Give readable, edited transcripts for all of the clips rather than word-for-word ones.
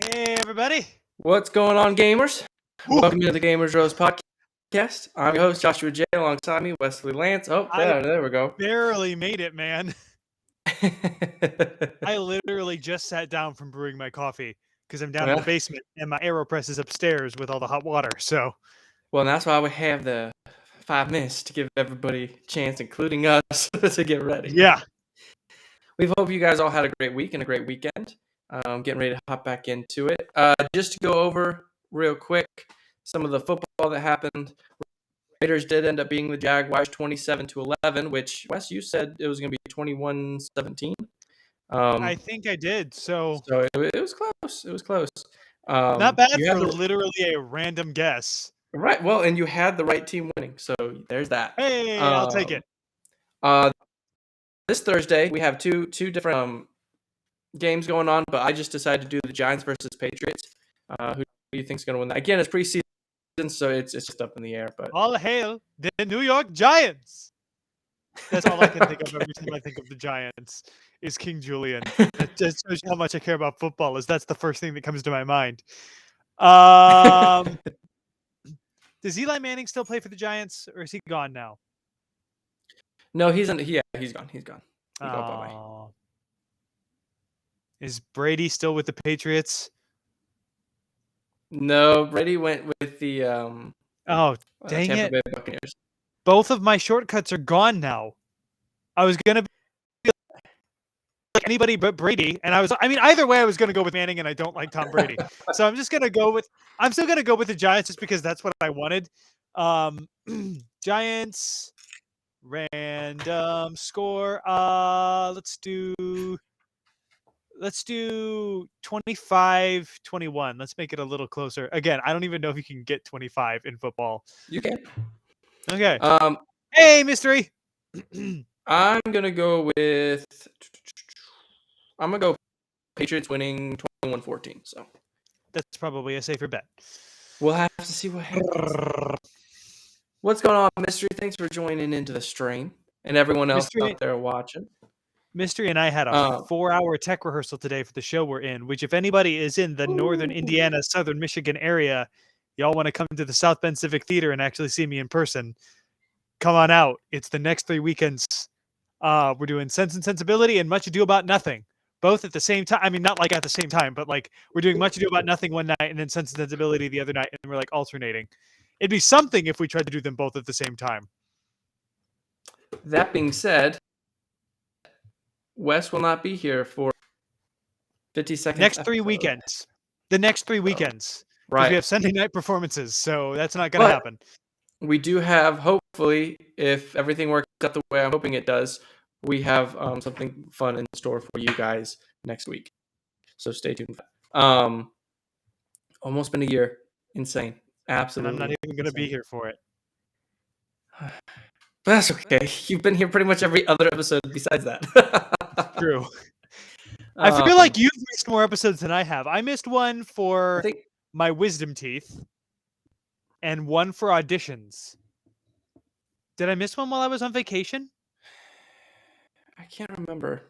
Hey, everybody. What's going on, gamers? Ooh. Welcome to the Gamers Rose podcast. I'm your host, Joshua J. Alongside me, Wesley Lance. Oh, there we go. Barely made it, man. I literally just sat down from brewing my coffee because I'm down in the basement and my AeroPress is upstairs with all the hot water. So, well, that's why we have the 5 minutes to give everybody a chance, including us, to get ready. Yeah. We hope you guys all had a great week and a great weekend. Getting ready to hop back into it. Just to go over real quick some of the football that happened. Raiders did end up being the Jaguars 27-11, which, Wes, you said it was going to be 21-17. I think I did. So it was close. It was close. Not bad for literally a random guess. Right. Well, and you had the right team winning. So there's that. Hey, I'll take it. This Thursday, we have two different games going on, but I just decided to do the Giants versus Patriots. Who do you think is going to win that? Again, it's preseason, so it's just up in the air. But all hail the New York Giants. That's all I can think of every time I think of the Giants is King Julian. That just shows you how much I care about football. That's the first thing that comes to my mind. Does Eli Manning still play for the Giants, or is he gone now? No, he's gone. He's gone. He got bye. Is Brady still with the Patriots? No, Brady went with the dang Tampa Bay Buccaneers. Both of my shortcuts are gone now. I was gonna be like anybody but Brady, and either way I was gonna go with Manning, and I don't like Tom Brady. So I'm still gonna go with the Giants just because that's what I wanted. Giants random score. Let's do 25-21. Let's make it a little closer. Again, I don't even know if you can get 25 in football. You can. Okay. Hey, mystery. I'm gonna go Patriots winning 21-14. So that's probably a safer bet. We'll have to see what happens. What's going on, Mystery? Thanks for joining into the stream, and everyone else out there watching. Mystery and I had a 4-hour tech rehearsal today for the show we're in, which if anybody is in the northern Indiana, southern Michigan area, y'all want to come to the South Bend Civic Theater and actually see me in person, come on out. It's the next 3 weekends. We're doing Sense and Sensibility and Much Ado About Nothing, both at the same time. I mean, not like at the same time, but like we're doing Much Ado About Nothing one night and then Sense and Sensibility the other night, and we're like alternating. It'd be something if we tried to do them both at the same time. That being said, Wes will not be here for 50 seconds. Next 3 weekends. The next 3 weekends. Right. We have Sunday night performances, so that's not going to happen. We do have, hopefully, if everything works out the way I'm hoping it does, we have something fun in store for you guys next week. So stay tuned. Almost been a year. Insane. Absolutely. And I'm not even going to be here for it. But that's okay. You've been here pretty much every other episode besides that. True. I feel like you've missed more episodes than I have. I missed one for my wisdom teeth and one for auditions. Did I miss one while I was on vacation? I can't remember.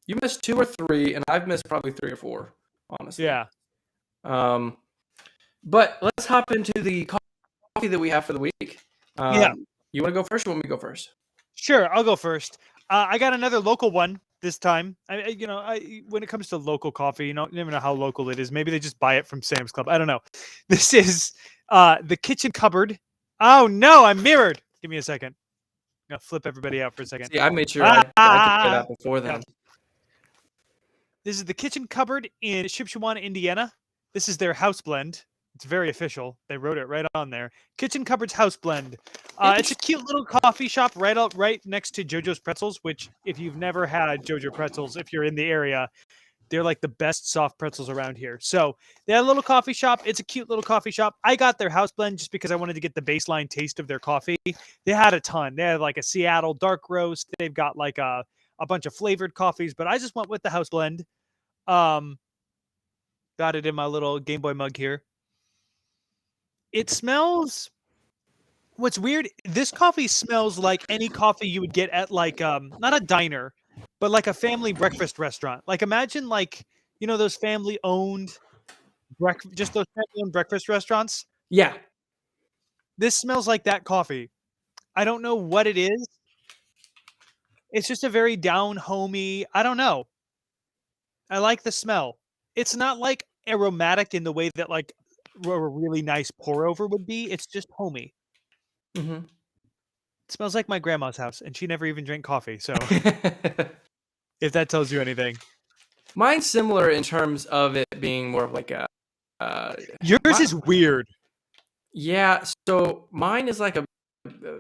You missed 2 or 3, and I've missed probably 3 or 4, honestly. Yeah. But let's hop into the coffee that we have for the week. Yeah. You want to go first, or want me to go first? Sure, I'll go first. I got another local one this time. When it comes to local coffee, you never know how local it is. Maybe they just buy it from Sam's Club. I don't know. This is the Kitchen Cupboard. Oh no, I'm mirrored. Give me a second. I'm gonna flip everybody out for a second. See, I made sure I took that before then. Yeah. This is the Kitchen Cupboard in Shipshewana, Indiana. This is their house blend. It's very official. They wrote it right on there. Kitchen Cupboard's house blend. It's a cute little coffee shop right next to JoJo's Pretzels, which if you've never had JoJo Pretzels, if you're in the area, they're like the best soft pretzels around here. So they had a little coffee shop. It's a cute little coffee shop. I got their house blend just because I wanted to get the baseline taste of their coffee. They had a ton. They had like a Seattle dark roast. They've got like a bunch of flavored coffees, but I just went with the house blend. Got it in my little Game Boy mug here. It smells. What's weird, this coffee smells like any coffee you would get at like not a diner, but like a family breakfast restaurant. Like imagine like, those family owned just those breakfast restaurants. Yeah. This smells like that coffee. I don't know what it is. It's just a very down homey. I don't know. I like the smell. It's not like aromatic in the way that like a really nice pour over would be. It's just homey. Hmm. It smells like my grandma's house, and she never even drank coffee. So if that tells you anything, Mine's similar in terms of it being more of like a. yours is weird. Yeah, so mine is like a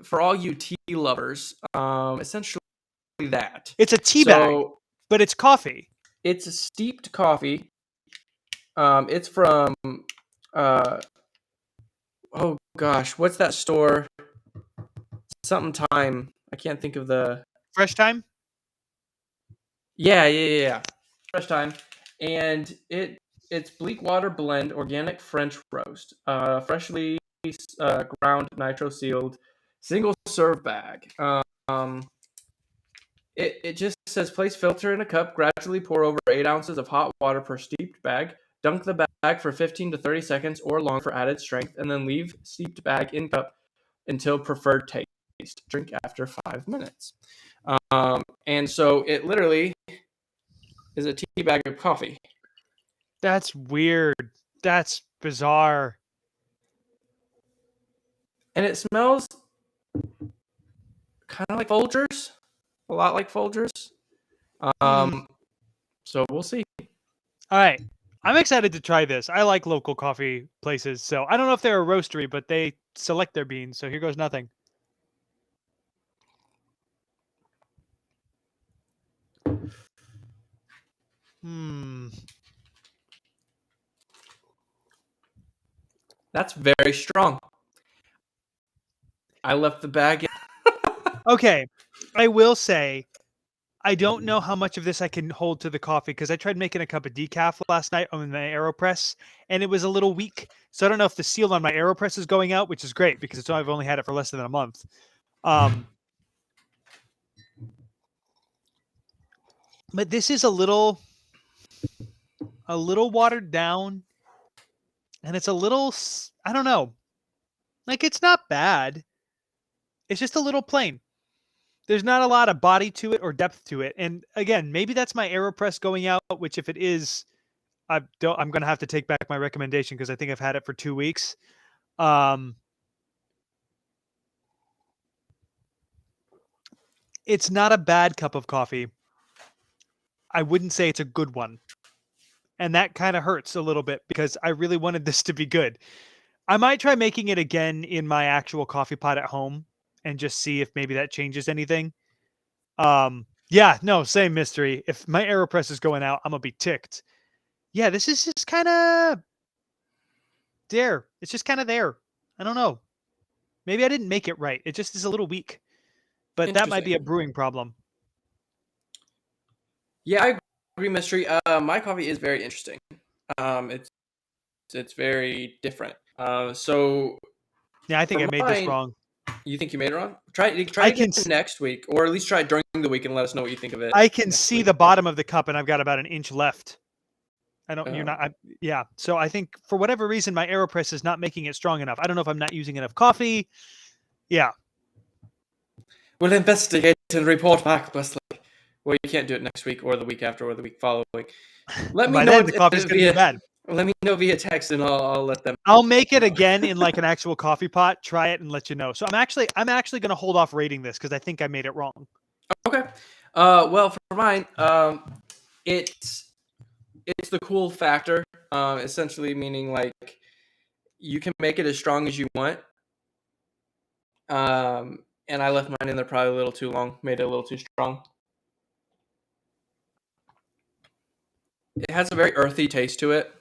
for all you tea lovers, essentially that. It's a tea bag, So but it's coffee. it's a steeped coffee. It's from uh oh gosh, what's that store? Something time. I can't think of the. Fresh time. Yeah. Fresh time, and it's bleak water blend, organic French roast, freshly ground, nitro sealed, single serve bag. It just says place filter in a cup, gradually pour over 8 ounces of hot water per steeped bag, dunk the bag for 15 to 30 seconds or longer for added strength, and then leave steeped bag in cup until preferred taste. Drink after 5 minutes. And so it literally is a tea bag of coffee. That's weird. That's bizarre. And it smells kind of like Folgers, a lot like Folgers. So we'll see. All right. I'm excited to try this. I like local coffee places. So I don't know if they're a roastery, but they select their beans. So here goes nothing. That's very strong. I left the bag in. Okay. I will say, I don't know how much of this I can hold to the coffee because I tried making a cup of decaf last night on my AeroPress and it was a little weak. So I don't know if the seal on my AeroPress is going out, which is great because I've only had it for less than a month. But this is a little watered down and it's a little, I don't know. Like it's not bad. It's just a little plain. There's not a lot of body to it or depth to it. And again, maybe that's my AeroPress going out, which if it is, I'm going to have to take back my recommendation because I think I've had it for 2 weeks. It's not a bad cup of coffee. I wouldn't say it's a good one. And that kind of hurts a little bit because I really wanted this to be good. I might try making it again in my actual coffee pot at home and just see if maybe that changes anything. Yeah, no, same mystery. If my AeroPress is going out, I'm gonna be ticked. Yeah, this is just kind of there. It's just kind of there. I don't know. Maybe I didn't make it right. It just is a little weak. But that might be a Interesting. brewing problem. Yeah, I agree, mystery. My coffee is very interesting. It's very different. So Yeah, I think for I made this mine, wrong. you think you made it wrong? Try it I again can next week, or at least try it during the week and let us know what you think of it I can next see week. the bottom of the cup and I've got about an inch left. I don't you're Uh, not yeah. So I think for whatever reason my AeroPress is not making it strong enough. I don't know if I'm not using enough coffee. Yeah. we'll investigate and report back, Wesley. Well, you can't do it next week or the week after or the week following. Let And me by know then the coffee's going to be via bad. let me know via text, and I'll let them. I'll make it again in like an actual coffee pot, try it and let you know. So I'm actually going to hold off rating this cuz I think I made it wrong. Okay. Well, for mine, it's the cool factor. Essentially meaning like you can make it as strong as you want. And I left mine in there probably a little too long. Made it a little too strong. It has a very earthy taste to it.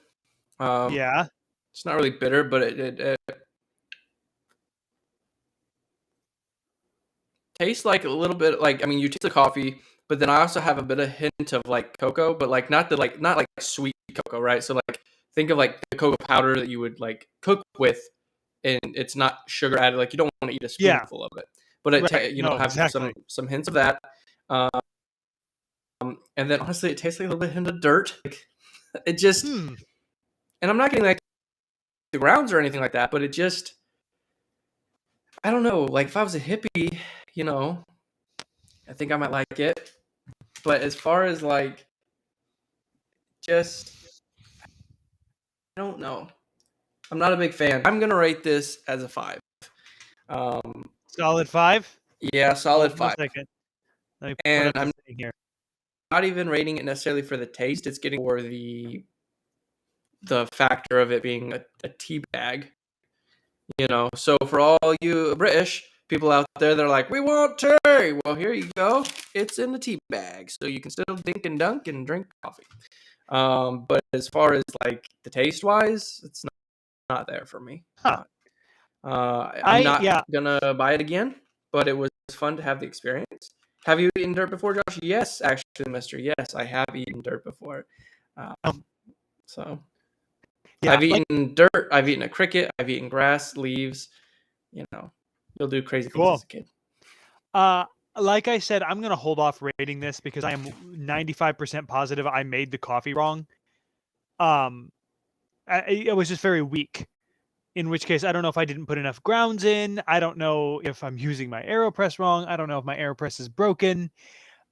Yeah. It's not really bitter, but it tastes like a little bit like, I mean, you taste the coffee, but then I also have a bit of hint of like cocoa, but like not like sweet cocoa, right? So like think of like the cocoa powder that you would like cook with, and it's not sugar added. Like you don't want to eat a Yeah. spoonful of it, but Right. you know, No, have exactly. some hints of that. Um, and then honestly, it tastes like a little bit hint of dirt. It just Hmm. And I'm not getting like the grounds or anything like that, but it just, I don't know. Like if I was a hippie, you know, I think I might like it. But as far as like just, I don't know. I'm not a big fan. I'm gonna rate this as a 5. Um, Solid 5. yeah, solid Hold on a 5. second. Let me put And up the I'm thing here. not even rating it necessarily for the taste. It's getting for the factor of it being a tea bag. You know, so for all you British people out there, they're like, we want tea. Well, here you go. It's in the tea bag, so you can still dink and dunk and drink coffee. But as far as like the taste wise, it's not there for me. Huh. Not. I'm not Yeah. gonna buy it again, but it was fun to have the experience. Have you eaten dirt before, Josh? Yes, actually, Mister. Yes, I have eaten dirt before. So Yeah. I've eaten dirt. I've eaten a cricket. I've eaten grass, leaves. You know, you'll do crazy things Cool. as a kid. Like I said, I'm gonna hold off rating this because I am 95% positive I made the coffee wrong. It was just very weak. In which case, I don't know if I didn't put enough grounds in. I don't know if I'm using my AeroPress wrong. I don't know if my AeroPress is broken.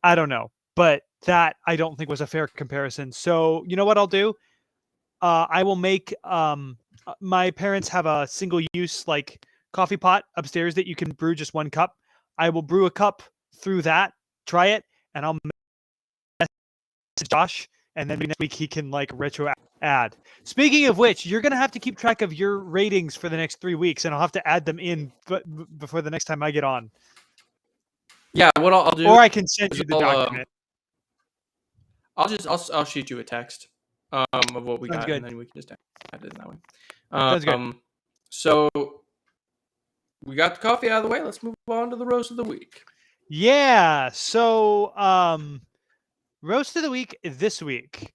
I don't know. But that I don't think was a fair comparison. So you know what I'll do? I will make my parents have a single use like coffee pot upstairs that you can brew just 1 cup. I will brew a cup through that, try it, and I'll message Josh, and then maybe next week he can like retro add. Speaking of which, you're gonna have to keep track of your ratings for the next 3 weeks, and I'll have to add them in before the next time I get on. Yeah, what I'll do Or I can send is you the document. I'll shoot you a text of what we Sounds got, and good. then we can just add it that way. Sounds good. So we got the coffee out of the way. Let's move on to the roast of the week. Yeah. So roast of the week this week.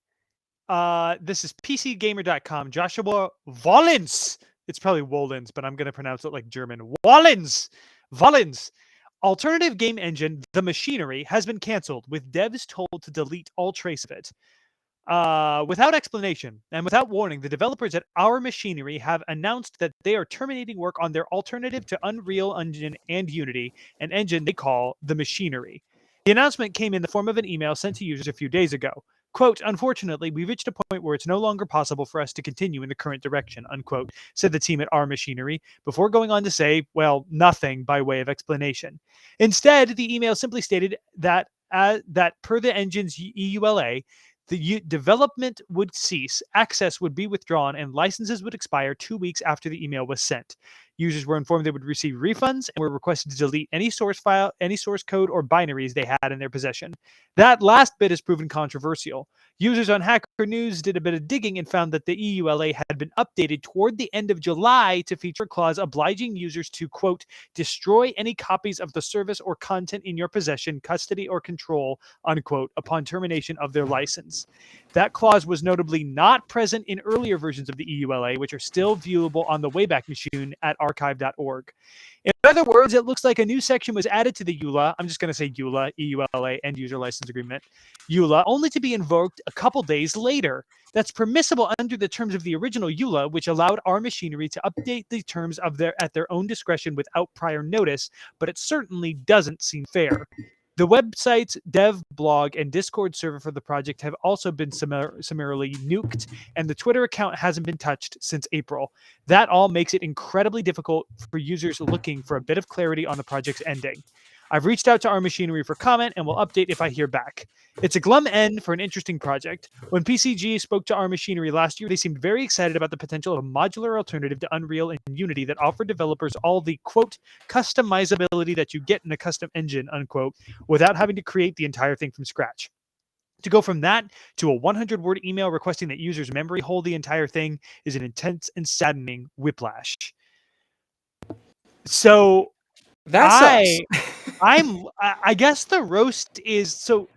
This is PCGamer.com. Joshua Wollens. It's probably Wollens, but I'm going to pronounce it like German. Wollens. Wollens. Alternative game engine, The Machinery, has been canceled, with devs told to delete all trace of it. Without explanation and without warning, the developers at Our Machinery have announced that they are terminating work on their alternative to Unreal Engine and Unity, an engine they call The Machinery. The announcement came in the form of an email sent to users a few days ago. Quote, unfortunately, we've reached a point where it's no longer possible for us to continue in the current direction, unquote, said the team at Our Machinery, before going on to say, well, nothing by way of explanation. Instead, the email simply stated that per the engine's EULA, the development would cease, access would be withdrawn, and licenses would expire 2 weeks after the email was sent. Users were informed they would receive refunds and were requested to delete any source file, any source code, or binaries they had in their possession. That last bit has proven controversial. Users on Hacker News did a bit of digging and found that the EULA had been updated toward the end of July to feature a clause obliging users to, quote, destroy any copies of the service or content in your possession, custody, or control, unquote, upon termination of their license. That clause was notably not present in earlier versions of the EULA, which are still viewable on the Wayback Machine at archive.org. In other words, it looks like a new section was added to the EULA. I'm just going to say EULA, EULA, End User License Agreement, EULA, only to be invoked a couple days later. That's permissible under the terms of the original EULA, which allowed Our Machinery to update the terms of at their own discretion without prior notice, but it certainly doesn't seem fair. The website's dev blog and Discord server for the project have also been summarily nuked, and the Twitter account hasn't been touched since April. That all makes it incredibly difficult for users looking for a bit of clarity on the project's ending. I've reached out to Our Machinery for comment and will update if I hear back. It's a glum end for an interesting project. When PCG spoke to Our Machinery last year, they seemed very excited about the potential of a modular alternative to Unreal and Unity that offered developers all the, quote, customizability that you get in a custom engine, unquote, without having to create the entire thing from scratch. To go from that to a 100-word email requesting that users memory hold the entire thing is an intense and saddening whiplash. So That sucks. I guess the roast is so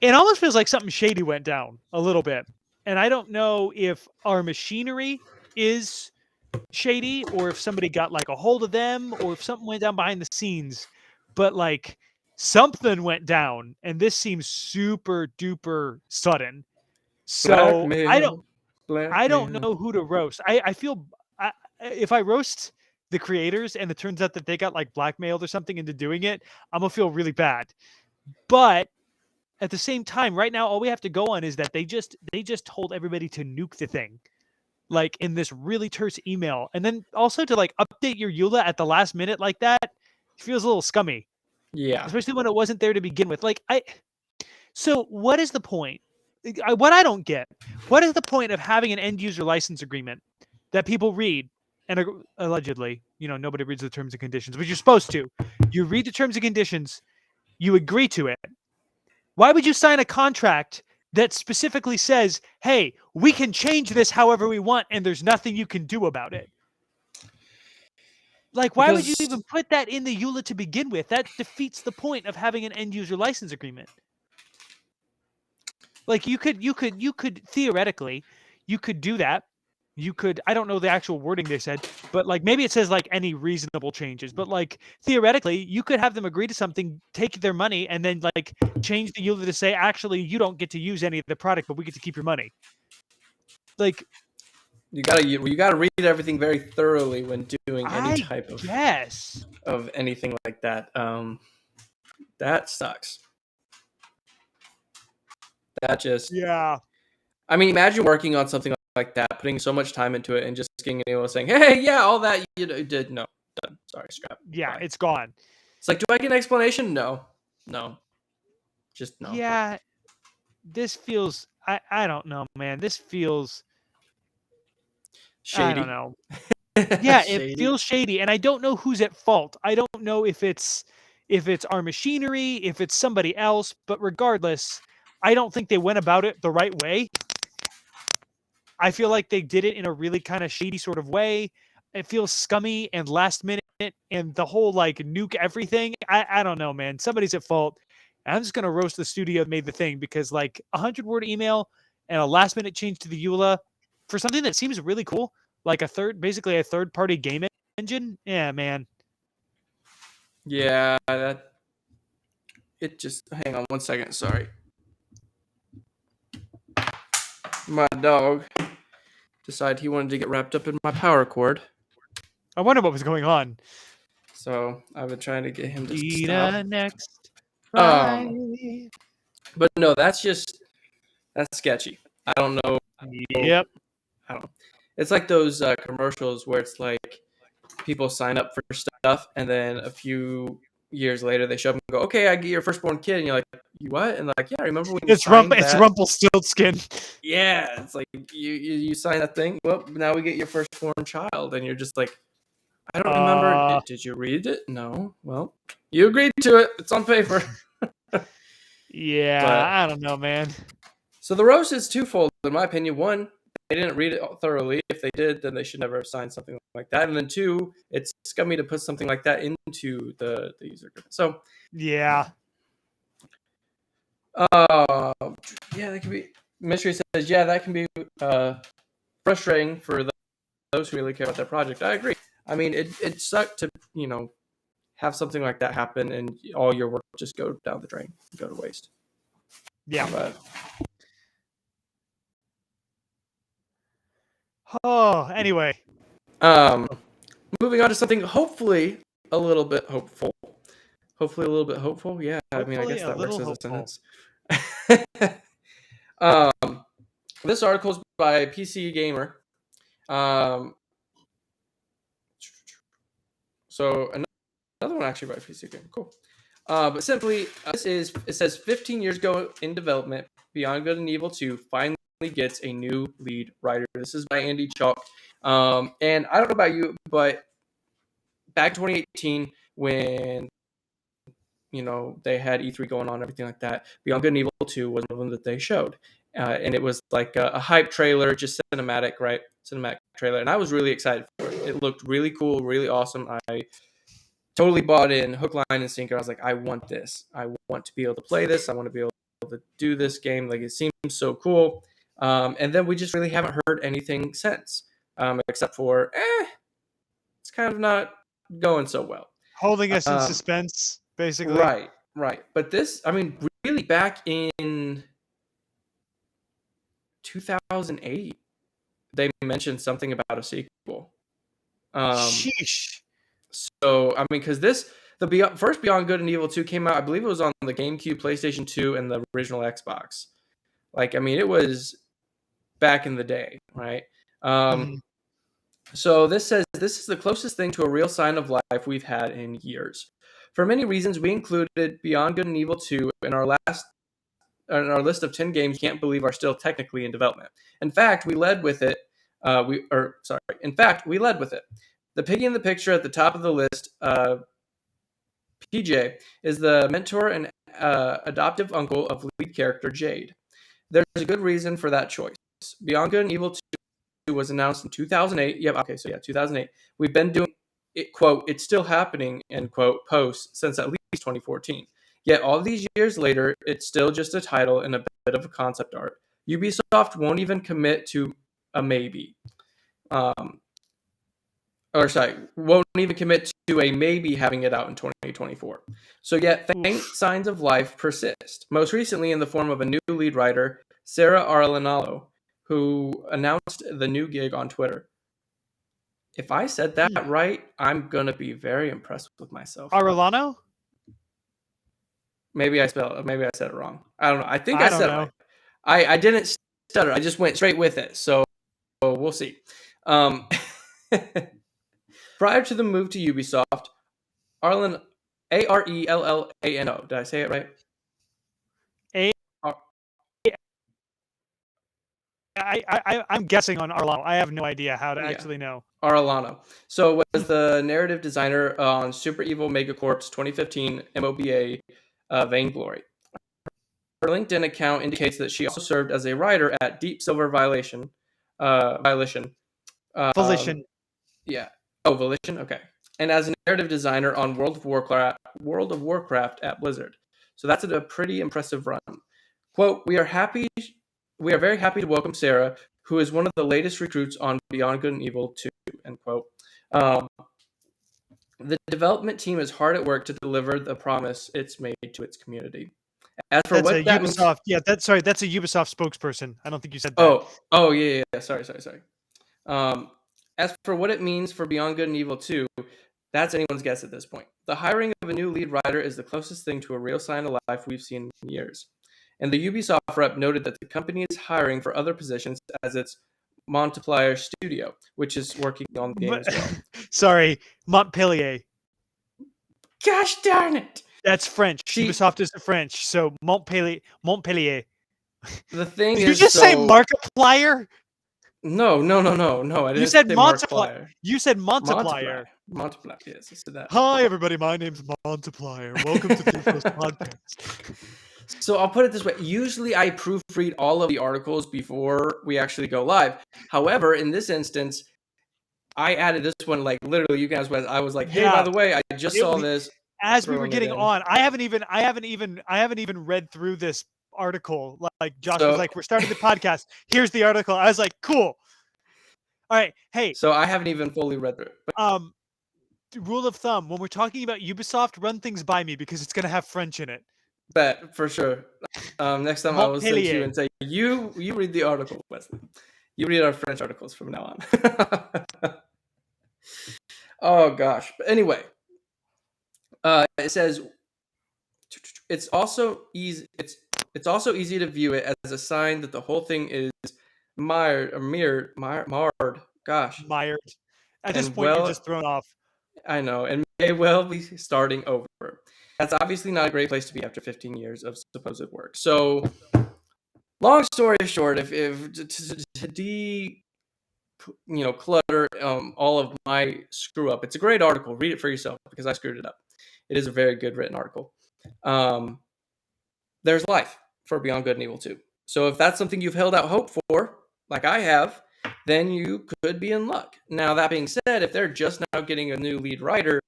it almost feels like something shady went down a little bit. And I don't know if Our Machinery is shady or if somebody got like a hold of them or if something went down behind the scenes, but like something went down and this seems super duper sudden. So I don't Blackmail. I don't know who to roast. I feel if I roast the creators and it turns out that they got like blackmailed or something into doing it, I'm gonna feel really bad. But at the same time, right now, all we have to go on is that they just told everybody to nuke the thing, like in this really terse email, and then also to like update your EULA at the last minute like that feels a little scummy, Yeah. especially when it wasn't there to begin with. So what is the point? What I don't get, what is the point of having an end user license agreement that people read and allegedly, nobody reads the terms and conditions, but you're supposed to. You read the terms and conditions, you agree to it. Why would you sign a contract that specifically says, hey, we can change this however we want and there's nothing you can do about it? Like, why would you Because even put that in the EULA to begin with? That defeats the point of having an end user license agreement. Like you could theoretically, you could do that. You could, I don't know the actual wording they said, but like maybe it says like any reasonable changes, but like theoretically, you could have them agree to something, take their money, and then like change the EULA to say, actually, you don't get to use any of the product, but we get to keep your money. Like, you gotta read everything very thoroughly when doing any I type guess. of anything like that. That sucks. That just, Yeah. I mean, imagine working on something like that, putting so much time into it, and just getting an email saying, "Hey, yeah, all that you did, no, done. Sorry, scrap. Yeah, Bye." it's gone. It's like, do I get an explanation? No, no, just no. Yeah, this feels, I don't know, man. This feels, I don't Shady, know. Yeah, it shady. feels shady, and I don't know who's at fault. I don't know if it's our machinery, if it's somebody else, but regardless, I don't think they went about it the right way. I feel like they did it in a really kind of shady sort of way. It feels scummy and last minute, and the whole like nuke everything. I don't know, man. Somebody's at fault. I'm just gonna roast the studio that made the thing because like 100-word email and a last minute change to the EULA for something that seems really cool, like basically a third party game engine. Yeah, man. Yeah, that. It just. Hang on one second. Sorry, my dog decided he wanted to get wrapped up in my power cord. I wonder what was going on. So I've been trying to get him to stop. Gina next Um, Friday. but no, that's sketchy. I don't know. Yep. I don't know. It's like those commercials where it's like people sign up for stuff, and then a few years later they show up and go, "Okay, I get your firstborn kid," and you're like, "You what?" And they're like, "Yeah, remember when you signed It's that?" Rumpelstiltskin. Yeah, it's like you sign that thing. Well, now we get your firstborn child, and you're just like, I don't remember. Uh Did you read it? No. Well, you agreed to it. It's on paper. yeah, But I don't know, man. so the roast is twofold, in my opinion. One, they didn't read it thoroughly. If they did, then they should never have signed something like that. And then two, it's scummy to put something like that into the user agreement. So, Yeah. uh, yeah, that can be. Mystery says, yeah, that can be frustrating for those who really care about that project. I agree. I mean, it sucked to have something like that happen and all your work just go down the drain, go to waste. Yeah. But Oh, anyway. um, moving on to something hopefully a little bit hopeful. Hopefully a little bit hopeful. Yeah, I mean, I Hopefully guess a that works little as a hopeful. sentence. um, this article is by PC Gamer. So another one actually by PC Gamer. Cool. But simply, it says 15 years ago in development, Beyond Good and Evil 2 finally gets a new lead writer. This is by Andy Chalk. And I don't know about you, but back 2018 when they had E3 going on, everything like that. Beyond Good and Evil 2 was one of them that they showed, and it was like a hype trailer, just cinematic, right? Cinematic trailer, and I was really excited for it. It looked really cool, really awesome. I totally bought in, hook, line, and sinker. I was like, I want this. I want to be able to play this. I want to be able to do this game. Like, it seems so cool. And then we just really haven't heard anything since, except for, it's kind of not going so well. Holding us in Um, suspense, basically. Right, right. But this, I mean, really back in 2008. they mentioned something about a sequel. Sheesh. So I mean, because first Beyond Good and Evil 2 came out, I believe it was on the GameCube, PlayStation 2, and the original Xbox. Like, I mean, it was back in the day, right? Mhm. So this says this is the closest thing to a real sign of life we've had in years. For many reasons, we included Beyond Good and Evil 2 in our list of 10 games you can't believe are still technically in development. In fact, we led with it. We led with it. The piggy in the picture at the top of the list, PJ, is the mentor and adoptive uncle of lead character Jade. There's a good reason for that choice. Beyond Good and Evil 2 was announced in 2008. Yep, okay, so yeah, 2008. We've been doing it, quote, it's still happening, end quote, posts since at least 2014. Yet all these years later, it's still just a title and a bit of a concept art. Ubisoft won't even commit to a maybe. Won't even commit to a maybe having it out in 2024. So yet faint Oof. signs of life persist, most recently in the form of a new lead writer, Sarah Arlanalo, who announced the new gig on Twitter. If I said that right, I'm going to be very impressed with myself. Arellano? Maybe I said it wrong. I don't know. I think I I don't said it know. right. I didn't stutter. I just went straight with it. So we'll see. Prior to the move to Ubisoft, Arlen Arellano. Did I say it right? A- Ar- I'm guessing on Arellano. I have no idea how to yeah, actually know. Arellano. So was the narrative designer on Super Evil Megacorp's 2015 MOBA Vainglory. Her LinkedIn account indicates that she also served as a writer at Deep Silver Violation. Violation. Um, Volition. yeah. Oh, Volition. Okay. And as a narrative designer on World of Warcraft at Blizzard. So that's a pretty impressive run. Quote, we are very happy to welcome Sarah, who is one of the latest recruits on Beyond Good and Evil 2, end quote. The development team is hard at work to deliver the promise it's made to its community. As for That's a what that means, Ubisoft. Yeah, that's a Ubisoft spokesperson. I don't think you said that. yeah. Sorry. As for what it means for Beyond Good and Evil 2, that's anyone's guess at this point. The hiring of a new lead writer is the closest thing to a real sign of life we've seen in years. And the Ubisoft rep noted that the company is hiring for other positions as its Multiplier studio, which is working on the game as well. Sorry, Montpellier. Gosh darn it! That's French. See, Ubisoft is French, so Montpellier. Montpellier. the thing Did you is, just say so Markiplier? no. I You didn't said say multiply. Markiplier. You said Multiply. multiplier. Multiply. Yes, I said that. Hi, everybody. My name's Multiplier. Welcome to the Ubisoft podcast. So I'll put it this way. Usually I proofread all of the articles before we actually go live. However, in this instance, I added this one like literally you guys I was like, hey, by Yeah, the way, I just saw this. as we were Throwing it getting in. on, I haven't even read through this article. Like Josh was So like, "We're starting the podcast. Here's the article." I was like, "Cool." All right. Hey, so I haven't even fully read through it. But um, rule of thumb: when we're talking about Ubisoft, run things by me because it's gonna have French in it. bet for sure. Next time I will send you Montpellier. and say, you read the article, Wesley. You read our French articles from now on. Oh gosh. But anyway, it says it's also easy. It's also easy to view it as a sign that the whole thing is marred. Gosh, Mired. At this and point, you're well, just thrown off. I know, and may well be starting over. That's obviously not a great place to be after 15 years of supposed work. So, long story short, if clutter all of my screw up, it's a great article. Read it for yourself because I screwed it up. It is a very good written article. There's life for Beyond Good and Evil 2. So if that's something you've held out hope for, like I have, then you could be in luck. Now that being said, if they're just now getting a new lead writer,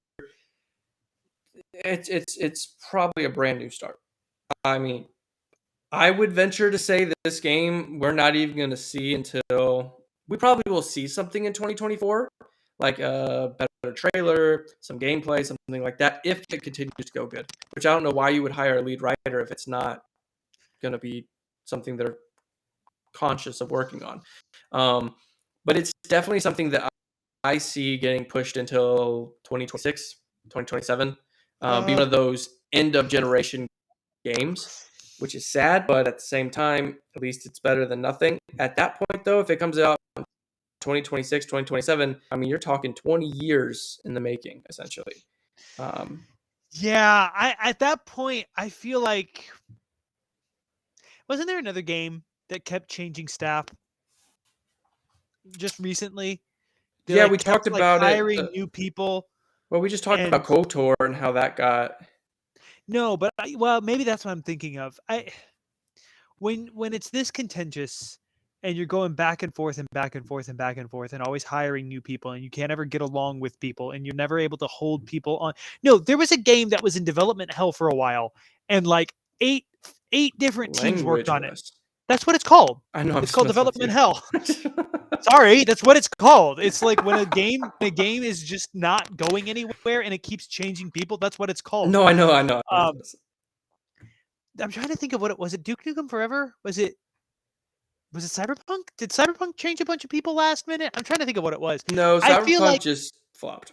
it's probably a brand new start. I mean, I would venture to say this game we're not even going to see until we probably will see something in 2024, like a better trailer, some gameplay, something like that, if it continues to go good. Which I don't know why you would hire a lead writer if it's not going to be something they're conscious of working on. but it's definitely something that I see getting pushed until 2026, 2027. Be one of those end of generation games, which is sad, but at the same time, at least it's better than nothing. At that point, though, if it comes out 2026, 2027, I mean, you're talking 20 years in the making, essentially. Yeah, at that point, I feel like wasn't there another game that kept changing staff just recently? They Yeah, we like talked kept like about it. hiring new people Well, we just talked about and KOTOR and how that got. no, but well, maybe that's what I'm thinking of. When it's this contentious and you're going back and forth and back and forth and back and forth and always hiring new people and you can't ever get along with people and you're never able to hold people on. No, there was a game that was in development hell for a while and like eight different teams worked Language on it. was. That's what it's called. I know, I'm It's just called messing with development you. hell. Sorry, that's what it's called. It's like when a game is just not going anywhere and it keeps changing people. That's what it's called. No, I know, I know. Um, I'm trying to think of what it was. It Duke Nukem Forever? Was it Cyberpunk? Did Cyberpunk change a bunch of people last minute? I'm trying to think of what it was. No, I feel Cyberpunk like just flopped.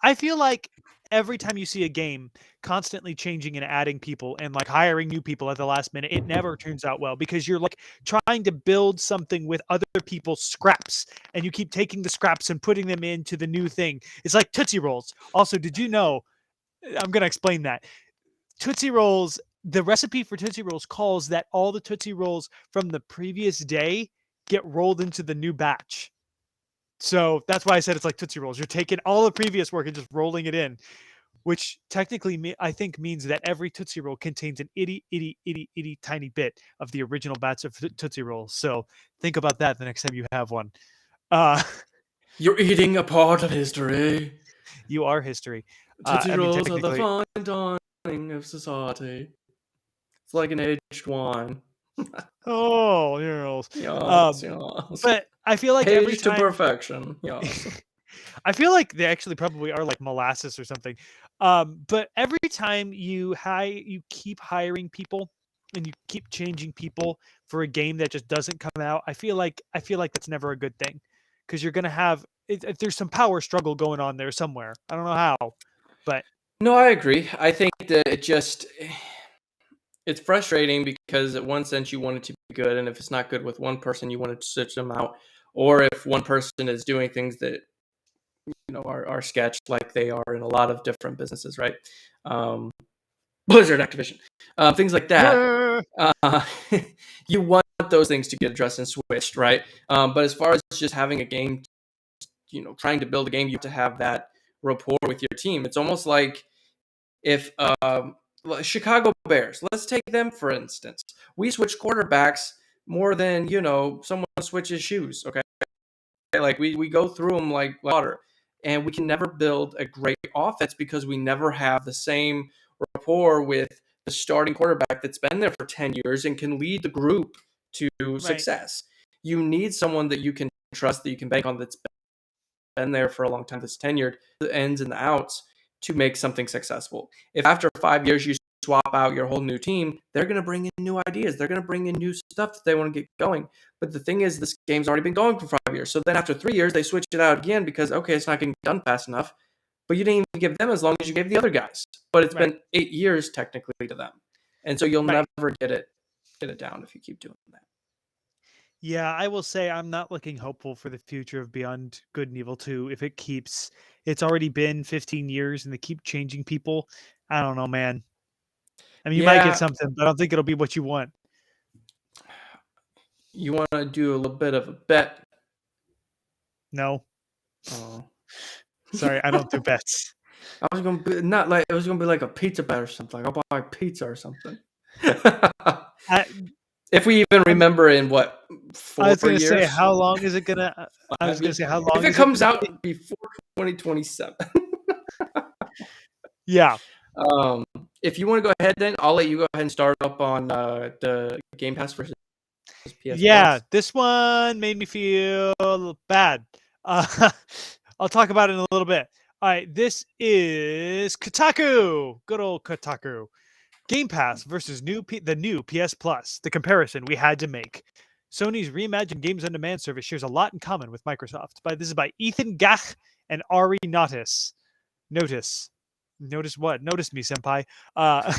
I feel like every time you see a game constantly changing and adding people and like hiring new people at the last minute, it never turns out well because you're like trying to build something with other people's scraps and you keep taking the scraps and putting them into the new thing. It's like Tootsie Rolls. Also, did you know? I'm going to explain that. Tootsie Rolls, the recipe for Tootsie Rolls calls that all the Tootsie Rolls from the previous day get rolled into the new batch. So that's why I said it's like Tootsie Rolls. You're taking all the previous work and just rolling it in, which technically I think means that every Tootsie Roll contains an itty tiny bit of the original batch of Tootsie Rolls. So think about that the next time you have one. Uh, You're eating a part of history. you are history. Tootsie I mean, Rolls are the technically, fine dining of society. It's like an aged wine. oh, yes. Yes, yes. But I feel like every Aged to time perfection. Yes. I feel like they actually probably are like molasses or something. But every time you keep hiring people and you keep changing people for a game that just doesn't come out, I feel like that's never a good thing because you're gonna have if there's some power struggle going on there somewhere. I don't know how, but No, I agree. I think that it's frustrating because in one sense you want it to be good, and if it's not good with one person, you want to switch them out. Or if one person is doing things that are sketched like they are in a lot of different businesses, right? Um, Blizzard, Activision, things like that. Uh, you want those things to get addressed and switched, right? But as far as just having a game, trying to build a game, you have to have that rapport with your team. It's almost like if Chicago Bears, let's take them for instance. We switch quarterbacks more than someone switches shoes. Okay, like we go through them like water, and we can never build a great offense because we never have the same rapport with the starting quarterback that's been there for 10 years and can lead the group to right, success. You need someone that you can trust, that you can bank on, that's been there for a long time, that's tenured, the ins and the outs to make something successful. If after 5 years you swap out your whole new team, they're going to bring in new ideas. They're going to bring in new stuff that they want to get going. But the thing is, this game's already been going for 5 years. So then after 3 years, they switch it out again because, okay, it's not getting done fast enough. But you didn't even give them as long as you gave the other guys. But it's right, been 8 years technically to them. And so you'll right. never get it down if you keep doing that. Yeah, I will say I'm not looking hopeful for the future of Beyond Good and Evil 2 if it keeps it's already been 15 years and they keep changing people. I don't know, man. I mean, you might get Yeah, something, but I don't think it'll be what you want. you want to do a little bit of a bet. No. Oh. Sorry, I don't do bets. I was gonna be not like it was gonna be like a pizza bet or something. Like I'll buy pizza or something. I If we even I'm remember in what I four was gonna say years, how long is it gonna I was 5 years, gonna say how if long it is it comes gonna be? out before 2027. Yeah. um, if you want to go ahead, then I'll let you go ahead and start up on the Game Pass versus PS Yeah, Plus. this one made me feel bad. I'll talk about it in a little bit. All right, this is Kotaku. Good old Kotaku. Game Pass versus the new PS Plus. The comparison we had to make. Sony's reimagined games on demand service shares a lot in common with Microsoft. But this is by Ethan Gach and Ari Notice. Notice what? Notice me, senpai. Uh,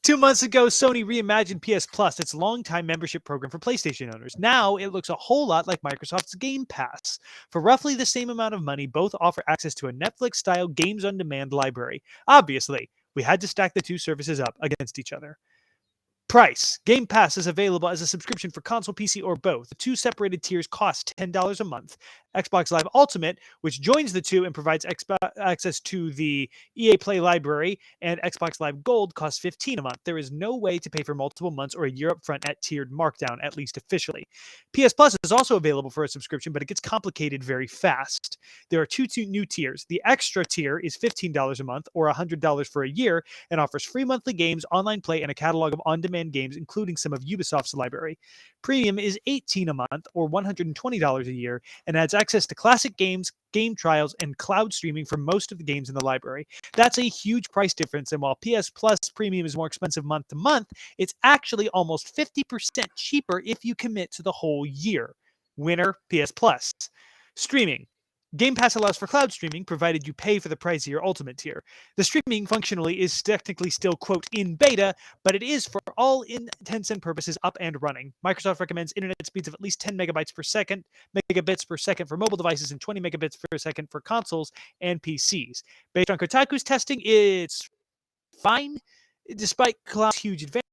2 months ago, Sony reimagined PS Plus, its longtime membership program for PlayStation owners. Now it looks a whole lot like Microsoft's Game Pass. For roughly the same amount of money, both offer access to a Netflix style games on demand library. Obviously, we had to stack the two services up against each other. Price. Game Pass is available as a subscription for console, PC, or both. The two separated tiers cost $10 a month. Xbox Live Ultimate, which joins the two and provides access to the EA Play library, and Xbox Live Gold costs $15 a month. There is no way to pay for multiple months or a year upfront at tiered markdown, at least officially. PS Plus is also available for a subscription, but it gets complicated very fast. There are two new tiers. The extra tier is $15 a month or $100 for a year and offers free monthly games, online play, and a catalog of on-demand games, including some of Ubisoft's library. Premium is $18 a month or $120 a year and adds access to classic games, game trials, and cloud streaming for most of the games in the library. That's a huge price difference, and while PS Plus Premium is more expensive month to month, it's actually almost 50% cheaper if you commit to the whole year. Winner, PS Plus. Streaming. Game Pass allows for cloud streaming, provided you pay for the pricier Ultimate tier. The streaming functionally is technically still, quote, in beta, but it is for all intents and purposes up and running. Microsoft recommends internet speeds of at least 10 megabits per second for mobile devices and 20 megabits per second for consoles and PCs. Based on Kotaku's testing, it's fine, despite cloud's huge advantage.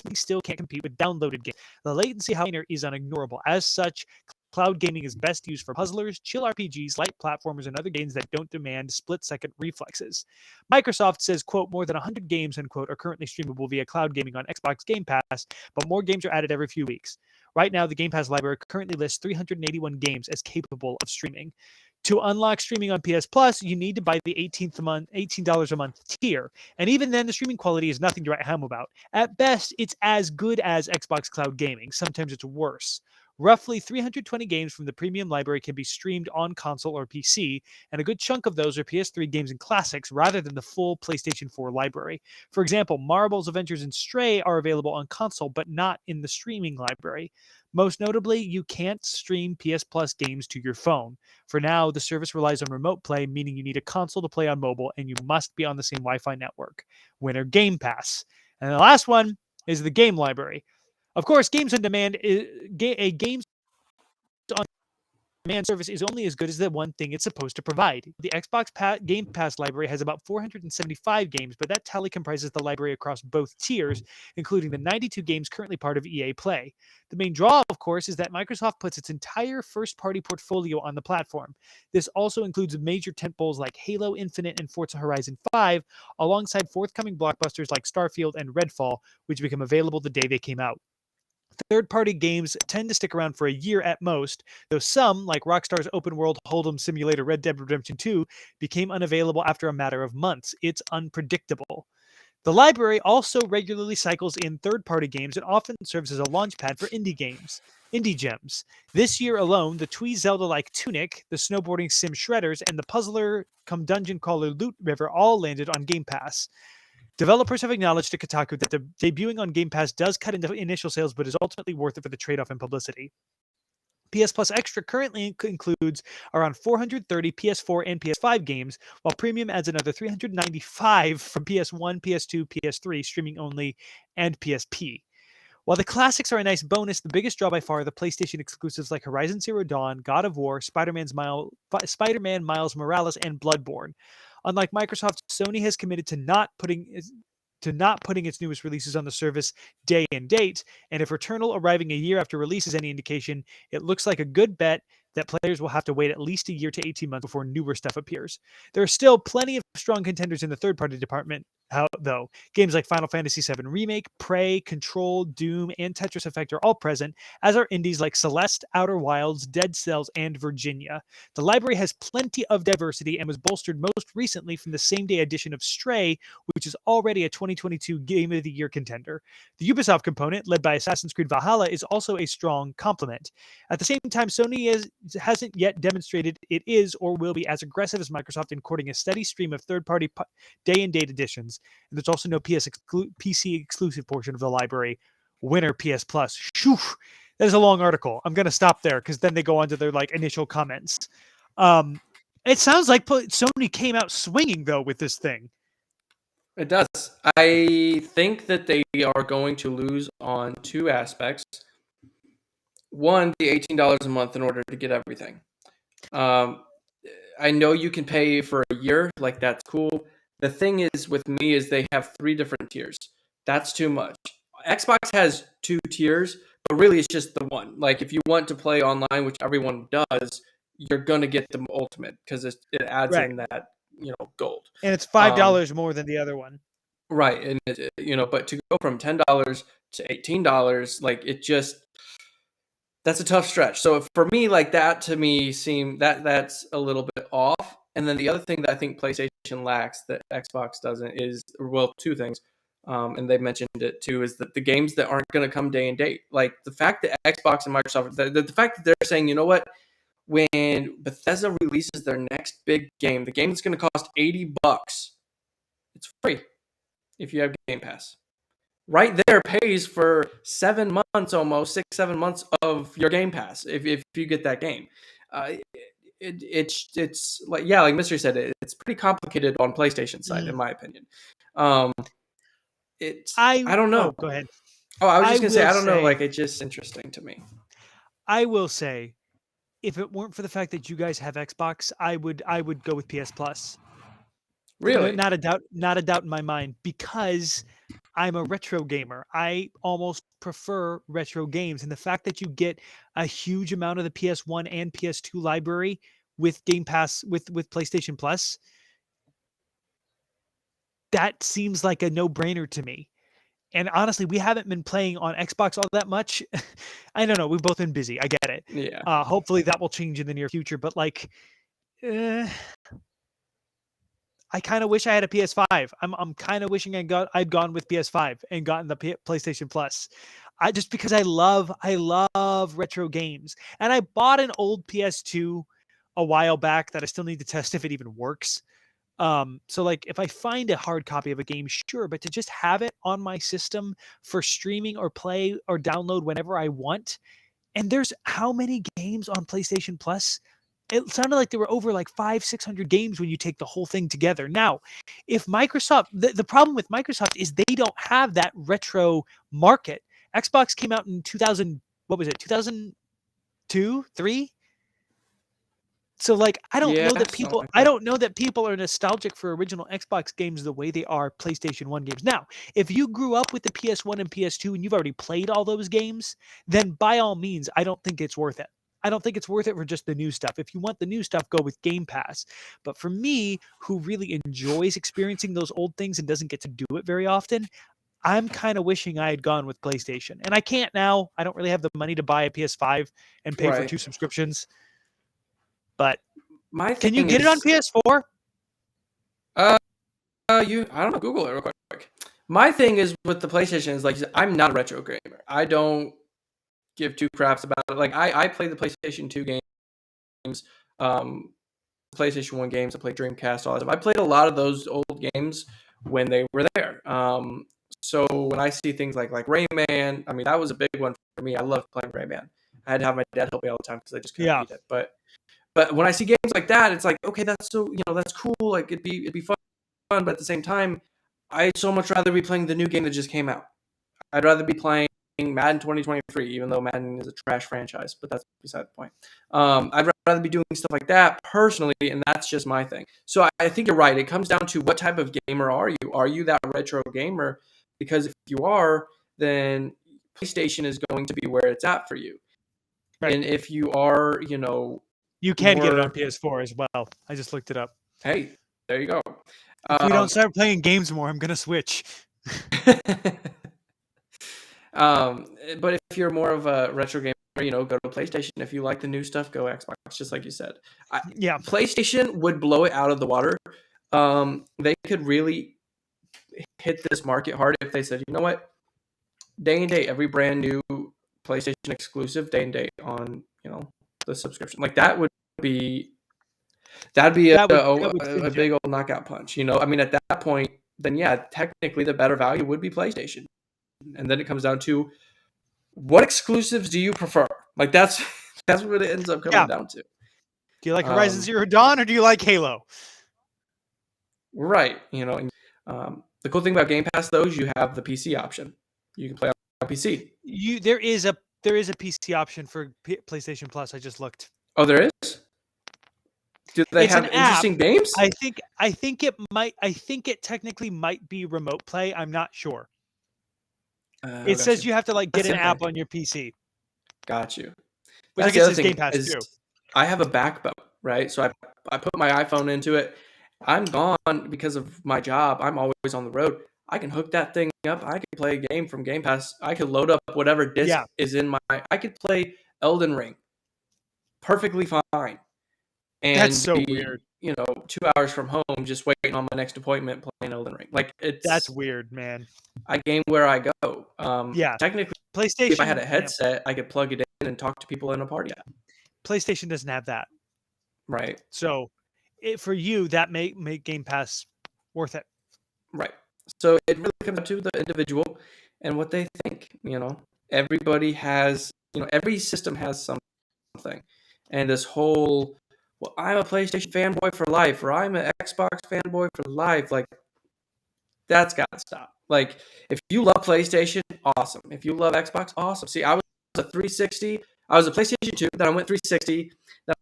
We still can't compete with downloaded games. The latency, however, is unignorable. As such, cloud gaming is best used for puzzlers, chill RPGs, light platformers, and other games that don't demand split-second reflexes. Microsoft says, quote, more than 100 games, unquote, are currently streamable via cloud gaming on Xbox Game Pass, but more games are added every few weeks. Right now, the Game Pass library currently lists 381 games as capable of streaming. To unlock streaming on PS Plus, you need to buy the $18 a month tier. And even then, the streaming quality is nothing to write home about. At best, it's as good as Xbox Cloud Gaming. Sometimes it's worse. Roughly 320 games from the premium library can be streamed on console or PC, and a good chunk of those are PS3 games and classics rather than the full PlayStation 4 library. For example, Marvel's Avengers and Stray are available on console, but not in the streaming library. Most notably, you can't stream PS Plus games to your phone. For now, the service relies on remote play, meaning you need a console to play on mobile, and you must be on the same Wi-Fi network. Winner, Game Pass. And the last one is the game library. Of course, games on demand a games on demand service is only as good as the one thing it's supposed to provide. The Xbox Game Pass library has about 475 games, but that tally comprises the library across both tiers, including the 92 games currently part of EA Play. The main draw, of course, is that Microsoft puts its entire first-party portfolio on the platform. This also includes major tentpoles like Halo Infinite and Forza Horizon 5, alongside forthcoming blockbusters like Starfield and Redfall, which become available the day they came out. Third-party games tend to stick around for a year at most, though some, like Rockstar's open-world Hold'em simulator Red Dead Redemption 2, became unavailable after a matter of months. It's unpredictable. The library also regularly cycles in third-party games and often serves as a launchpad for indie gems. This year alone, the Twee Zelda-like Tunic, the snowboarding sim Shredders, and the puzzler come dungeon crawler Loot River all landed on Game Pass. Developers have acknowledged to Kotaku that debuting on Game Pass does cut into initial sales, but is ultimately worth it for the trade-off in publicity. PS Plus Extra currently includes around 430 PS4 and PS5 games, while Premium adds another 395 from PS1, PS2, PS3, streaming only, and PSP. While the classics are a nice bonus, the biggest draw by far are the PlayStation exclusives like Horizon Zero Dawn, God of War, Spider-Man Miles Morales, and Bloodborne. Unlike Microsoft, Sony has committed to not putting its newest releases on the service day and date, and if Returnal arriving a year after release is any indication, it looks like a good bet that players will have to wait at least a year to 18 months before newer stuff appears. There are still plenty of strong contenders in the third-party department, though. Games like Final Fantasy VII Remake, Prey, Control, Doom, and Tetris Effect are all present, as are indies like Celeste, Outer Wilds, Dead Cells, and Virginia. The library has plenty of diversity and was bolstered most recently from the same-day edition of Stray, which is already a 2022 Game of the Year contender. The Ubisoft component, led by Assassin's Creed Valhalla, is also a strong complement. At the same time, Sony hasn't yet demonstrated it is or will be as aggressive as Microsoft in courting a steady stream of third-party day-and-date editions. And there's also no PC exclusive portion of the library. Winner PS Plus. Shoo! That is a long article. I'm going to stop there because then they go on to their like initial comments. It sounds like Sony came out swinging though with this thing. It does. I think that they are going to lose on two aspects. One, the $18 a month in order to get everything. I know you can pay for a year, like that's cool. The thing is with me is they have 3 different tiers. That's too much. Xbox has 2 tiers, but really it's just the one. Like if you want to play online, which everyone does, you're gonna get the ultimate because it adds Right. in that gold. And it's $5 more than the other one. Right, and but to go from $10 to $18, like that's a tough stretch. So for me, like that to me seem that's a little bit off. And then the other thing that I think PlayStation lacks that Xbox doesn't is, well, two things. And they mentioned it too, is that the games that aren't going to come day and date, like the fact that Xbox and Microsoft, the fact that they're saying, you know what, when Bethesda releases their next big game, the game that's going to cost $80, it's free if you have Game Pass. Right there pays for 7 months, almost 6-7 months of your Game Pass if you get that game. It's like, yeah, like Mystery said, it's pretty complicated on PlayStation side, in my opinion. I don't know. Go ahead. Oh, I was just gonna say, will I don't know. say- Like, it's just interesting to me. I will say, if it weren't for the fact that you guys have Xbox, I would go with PS Plus. Really? Not a doubt in my mind, because I'm a retro gamer. I almost prefer retro games, and the fact that you get a huge amount of the PS1 and PS2 library with Game Pass with PlayStation Plus, that seems like a no-brainer to me. And honestly, we haven't been playing on Xbox all that much. I don't know. We've both been busy. I get it. Yeah. Hopefully that will change in the near future. But like, I kind of wish I had a PS5. I'm kind of wishing I'd gone with PS5 and gotten the PlayStation Plus. I just because I love retro games, and I bought an old PS2 a while back that I still need to test if it even works. So like if I find a hard copy of a game, sure, but to just have it on my system for streaming or play or download whenever I want. And there's how many games on PlayStation Plus? It sounded like there were over like 500-600 games when you take the whole thing together. Now, if Microsoft, the problem with Microsoft is they don't have that retro market. Xbox came out in 2000, what was it, 2002, 3? So like I don't Yeah, know that something people like I that. don't know that people are nostalgic for original Xbox games the way they are PlayStation 1 games. Now, if you grew up with the PS1 and PS2 and you've already played all those games, then by all means, I don't think it's worth it. I don't think it's worth it for just the new stuff. If you want the new stuff, go with Game Pass. But for me, who really enjoys experiencing those old things and doesn't get to do it very often, I'm kind of wishing I had gone with PlayStation. And I can't now. I don't really have the money to buy a PS5 and pay for Right. 2 subscriptions. But My can you thing get it on is, PS4? I don't know. Google it real quick. My thing is with the PlayStation is like I'm not a retro gamer. I don't give two craps about it. Like I play the PlayStation 2 games, um, PlayStation 1 games. I played Dreamcast, all that stuff. I played a lot of those old games when they were there. So when I see things like Rayman, I mean that was a big one for me. I loved playing Rayman. I had to have my dad help me all the time because I just couldn't Yeah. beat it. But when I see games like that, it's like, okay, that's so that's cool. Like it'd be fun, but at the same time, I'd so much rather be playing the new game that just came out. I'd rather be playing Madden 2023, even though Madden is a trash franchise, but that's beside the point. I'd rather be doing stuff like that personally, and that's just my thing. So I think you're right. It comes down to what type of gamer are you? Are you that retro gamer? Because if you are, then PlayStation is going to be where it's at for you. Right. And if you are, You can get it on more, PS4 as well. I just looked it up. hey, there you go. If we don't Um, start playing games more, I'm gonna switch. but if you're more of a retro gamer, go to PlayStation. If you like the new stuff, go Xbox. Just like you said, Yeah. PlayStation would blow it out of the water. They could really hit this market hard if they said, you know what, day and date, every brand new PlayStation exclusive, day and date on the subscription. Like that'd be a big old knockout punch. I mean, at that point, then yeah, technically the better value would be PlayStation. And then it comes down to what exclusives do you prefer? Like that's what it ends up coming down to. Do you like Horizon Zero Dawn or do you like Halo? Right. The cool thing about Game Pass though is you have the PC option. You can play on PC. There is a PC option for PlayStation Plus. I just looked. Oh, there is? Do they have interesting games? I think it technically might be remote play. I'm not sure. It says you have to get an app on your PC. Got you. Which I guess is Game Pass too. I have a backbone, right? So I put my iPhone into it. I'm gone because of my job. I'm always on the road. I can hook that thing up. I can play a game from Game Pass. I could load up whatever disc is in my. I could play Elden Ring perfectly fine. And that's so weird. 2 hours from home, just waiting on my next appointment playing Elden Ring. That's weird, man. I game where I go. Technically, PlayStation. If I had a headset, I could plug it in and talk to people in a party app. PlayStation doesn't have that, right? So, for you, that may make Game Pass worth it, right? So it really comes down to the individual and what they think. Everybody has. Every system has something, and this whole. Well, I'm a PlayStation fanboy for life, or I'm an Xbox fanboy for life. That's got to stop. If you love PlayStation, awesome. If you love Xbox, awesome. See, I was a 360. I was a PlayStation 2. Then I went 360. Then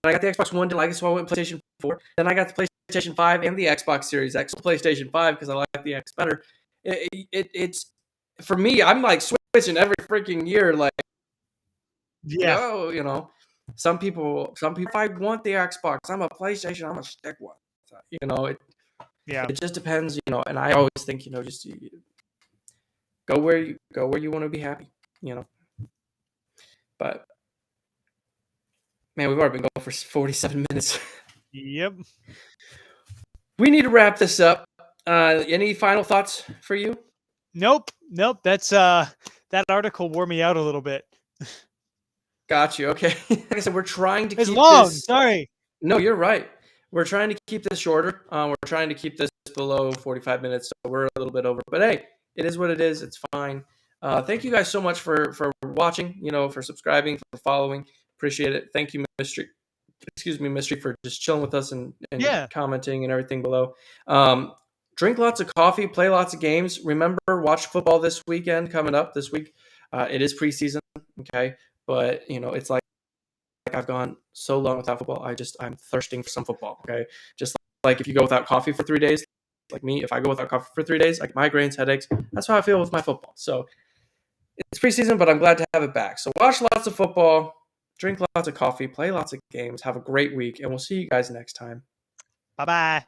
I got the Xbox One. Didn't like it, so I went PlayStation 4. Then I got the PlayStation 5 and the Xbox Series X. PlayStation 5 because I like the X better. It's for me. I'm switching every freaking year. Some people, if I want the Xbox, I'm a PlayStation, I'm a stick one. It just depends, and I always think, just go where you want to be happy, But man, we've already been going for 47 minutes. Yep. We need to wrap this up. Any final thoughts for you? Nope. That's that article wore me out a little bit. Got you. Okay. Like I said, we're trying to keep long. This... Sorry. No, you're right. We're trying to keep this shorter. We're trying to keep this below 45 minutes, so we're a little bit over. But hey, it is what it is. It's fine. Thank you guys so much for watching. For subscribing, for following. Appreciate it. Thank you, Mystery. Excuse me, Mystery, for just chilling with us and commenting and everything below. Drink lots of coffee. Play lots of games. Remember, watch football this weekend coming up this week. It is preseason. Okay. But, it's like I've gone so long without football. I'm thirsting for some football. Okay. Just like if you go without coffee for 3 days, like me, if I go without coffee for 3 days, like migraines, headaches, that's how I feel with my football. So it's preseason, but I'm glad to have it back. So watch lots of football, drink lots of coffee, play lots of games, have a great week, and we'll see you guys next time. Bye-bye.